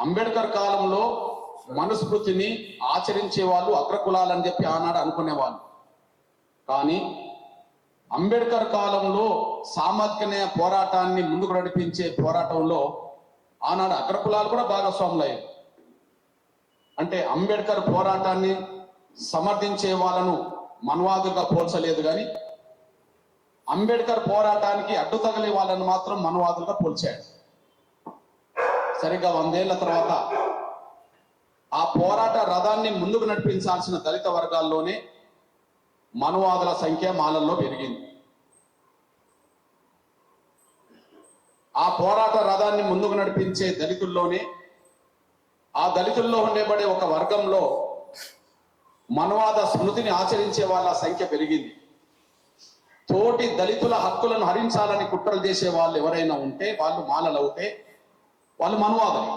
అంబేద్కర్ కాలంలో మనుస్మృతిని ఆచరించే వాళ్ళు అగ్రకులాలని చెప్పి ఆనాడు అనుకునేవాళ్ళు. కానీ అంబేద్కర్ కాలంలో సామాజిక పోరాటాన్ని ముందుకు నడిపించే పోరాటంలో ఆనాడు అగ్రకులాలు కూడా భాగస్వాములయ్యారు. అంటే అంబేద్కర్ పోరాటాన్ని సమర్థించే వాళ్ళను మనవాదులుగా పోల్చలేదు, కానీ అంబేద్కర్ పోరాటానికి అడ్డు తగిలే వాళ్ళను మాత్రం మనవాదులుగా పోల్చాడు. సరిగ్గా 100 ఏళ్ల తర్వాత ఆ పోరాట రథాన్ని ముందుకు నడిపించాల్సిన దళిత వర్గాల్లోనే మనువాదుల సంఖ్య మాలల్లో పెరిగింది. ఆ పోరాట రథాన్ని ముందుకు నడిపించే దళితుల్లోనే, ఆ దళితుల్లో ఉండబడే ఒక వర్గంలో మనువాద స్మృతిని ఆచరించే వాళ్ళ సంఖ్య పెరిగింది. తోటి దళితుల హక్కులను హరించాలని కుట్రలు చేసే వాళ్ళు ఎవరైనా ఉంటే వాళ్ళు మాలలు అవుతే వాళ్ళు మనువాదులు.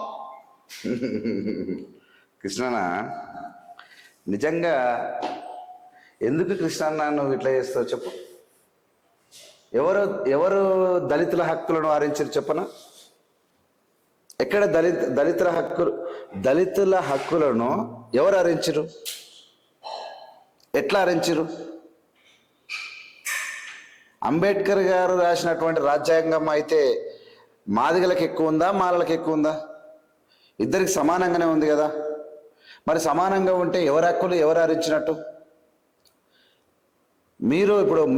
కృష్ణన్న, నిజంగా ఎందుకు కృష్ణన్న నువ్వు ఇట్లా చేస్తావు చెప్పు? ఎవరు దళితుల హక్కులను హరించారు చెప్పనా? ఎక్కడ దళితుల హక్కులను ఎవరు హరించరు? ఎట్లా హరించరు? అంబేద్కర్ గారు రాసినటువంటి రాజ్యాంగం అయితే మాదిగలకు ఎక్కువ ఉందా, మాలలకు ఎక్కువ ఉందా? ఇద్దరికి సమానంగానే ఉంది కదా. మరి సమానంగా ఉంటే ఎవరి హక్కులు ఎవరు హరించినట్టు?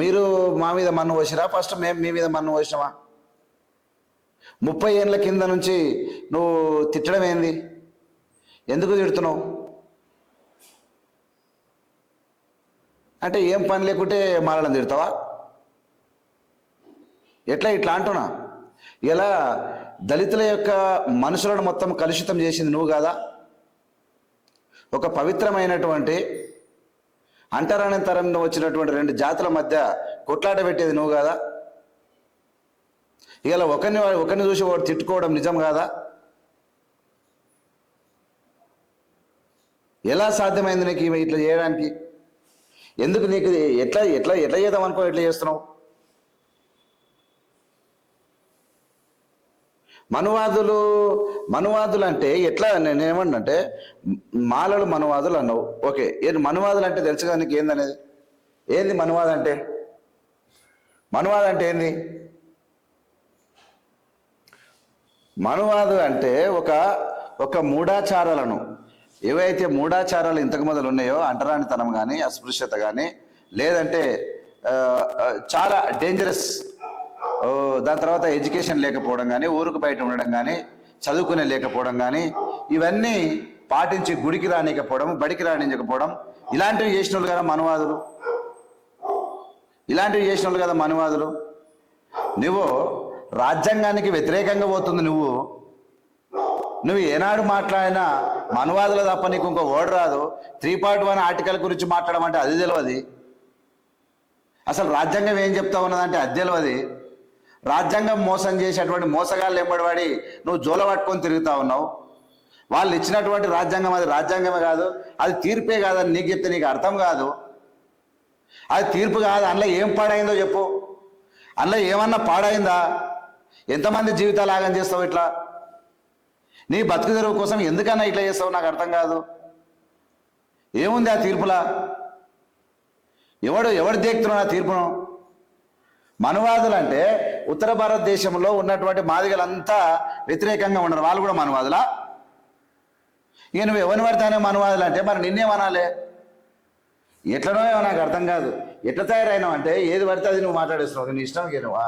మీరు మా మీద మన్ను పోసిరా? ఫస్ట్ మేము మీ మీద మన్ను పోసినామా? 30 ఏళ్ళ కింద నుంచి నువ్వు తిట్టడం ఏంది? ఎందుకు తిడుతున్నావు? అంటే ఏం పని లేకుంటే మాలను తిడతావా? ఇట్లా అంటున్నా. ఇలా దళితుల యొక్క మనుషులను మొత్తం కలుషితం చేసింది నువ్వు కాదా? ఒక పవిత్రమైనటువంటి అంటరానంతరంలో వచ్చినటువంటి 2 జాతుల మధ్య కొట్లాట పెట్టేది నువ్వు కాదా? ఇలా ఒకరిని చూసి వాడు తిట్టుకోవడం నిజం కాదా? ఎలా సాధ్యమైంది నీకు ఇట్లా చేయడానికి? ఎందుకు నీకు ఎట్లా చేద్దాం అనుకో ఎట్లా చేస్తున్నావు? మనువాదులు అంటే ఎట్లా? నేనేమన్నంటే మాలలు మనువాదులు అన్నావు. ఓకే, మనువాదులు అంటే తెలుసు కదా నీకు ఏందనేది? ఏంది మనువాదం అంటే? మనువాదం అంటే ఏంది? మనువాదు అంటే ఒక మూఢాచారాలను, ఏవైతే మూఢాచారాలు ఇంతకు మొదలు ఉన్నాయో, అంటరానితనం కానీ, అస్పృశ్యత కానీ, లేదంటే చాలా డేంజరస్, దాని తర్వాత ఎడ్యుకేషన్ లేకపోవడం కానీ, ఊరుకు బయట ఉండడం కానీ, చదువుకునే లేకపోవడం కానీ, ఇవన్నీ పాటించి గుడికి రానికపోవడం, బడికి రానించకపోవడం, ఇలాంటివి చేసిన వాళ్ళు కదా మనువాదులు. నువ్వు రాజ్యాంగానికి వ్యతిరేకంగా పోతుంది. నువ్వు ఏనాడు మాట్లాడినా మనువాదులు తప్ప నీకు ఇంకో వర్డ్ రాదు. 3.1 ఆర్టికల్ గురించి మాట్లాడమంటే అది తెలియదు. అసలు రాజ్యాంగం ఏం చెప్తా ఉన్నదంటే అది తెలియదు. రాజ్యాంగం మోసం చేసేటువంటి మోసగాళ్ళు ఎంబడివాడి నువ్వు జోల పట్టుకొని తిరుగుతా ఉన్నావు. వాళ్ళు ఇచ్చినటువంటి రాజ్యాంగం అది రాజ్యాంగమే కాదు, అది తీర్పే కాదని నీకు చెప్తే నీకు అర్థం కాదు. అది తీర్పు కాదు. అందులో ఏం పాడైందో చెప్పు. అందులో ఏమన్నా పాడైందా? ఎంతమంది జీవితాలు ఆగం చేస్తావు? ఇట్లా నీ బతుకు తెరువు కోసం ఎందుకన్నా ఇట్లా చేస్తావు? నాకు అర్థం కాదు. ఏముంది ఆ తీర్పులా? ఎవడు దేక్తున్నాడు ఆ తీర్పును? మనువాదులు అంటే ఉత్తర భారతదేశంలో ఉన్నటువంటి మాదిగలంతా వ్యతిరేకంగా ఉన్నారు. వాళ్ళు కూడా మనువాదులా? ఇక నువ్వు ఎవరిని పడతానే మనువాదులు అంటే మరి నిన్నేమనాలి? ఎట్లనో నాకు అర్థం కాదు. ఎట్లా తయారైనావు అంటే ఏది పడితే అది నువ్వు మాట్లాడేస్తున్నావు. నీ ఇష్టం నువ్వా?